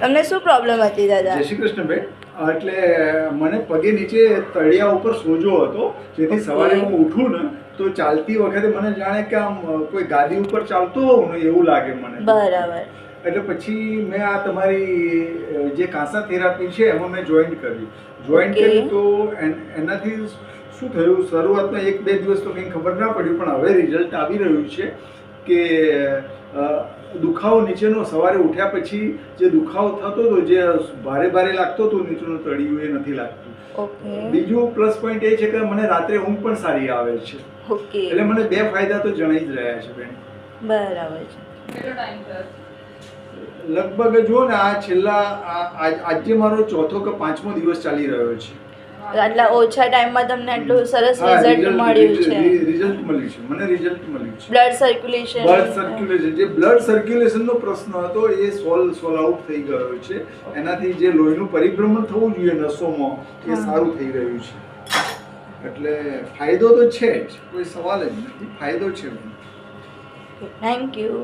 તમને શું પ્રોબ્લેમ હતી દાદા? જય શ્રી કૃષ્ણ બેન. એટલે મને પગે નીચે તળિયા ઉપર સોજો હતો, જેથી સવારે હું ઉઠું ને તો ચાલતી વખતે મને જાણે કે આમ કોઈ ગાદી ઉપર ચાલતો હોઉં ને એવું લાગે મને. બરાબર. એટલે પછી મેં આ તમારી જે કાંસા થેરાપી છે એમાં મેં જોઈન કરી તો એનાથી શું થયું, શરૂઆતમાં 1-2 દિવસ તો કંઈ ખબર ના પડ્યું, પણ હવે રિઝલ્ટ આવી રહ્યું છે કે દુખાવો નીચેનો સવારે ઉઠ્યા પછી જે દુખાવો થતો હતો, જે ભારે લાગતો હતો નીચેનું તળિયું, એ નથી લાગતું. બીજું પ્લસ પોઈન્ટ એ છે કે મને રાત્રે ઊંઘ પણ સારી આવે છે. એટલે મને 2 ફાયદા તો જણાઈ જ રહ્યા છે બેન. બરાબર છે. કેટલો ટાઈમ થયો? લગભગ જુઓ ને આ છેલ્લા આજે મારો 4થો કે 5મો દિવસ ચાલી રહ્યો છે. આટલા ઓછા ટાઈમમાં તમને આટલું સરસ રિઝલ્ટ મળ્યું છે. રિઝલ્ટ મળ્યું છે મને. બ્લડ સર્ક્યુલેશન જે બ્લડ સર્ક્યુલેશનનો પ્રશ્ન હતો એ સોલ્વ આઉટ થઈ ગયો છે. એનાથી જે લોહીનું પરિભ્રમણ થવું જોઈએ નસોમાં એ સારું થઈ રહ્યું છે. એટલે ફાયદો તો છે જ, કોઈ સવાલ જ નથી, ફાયદો છે. Thank you.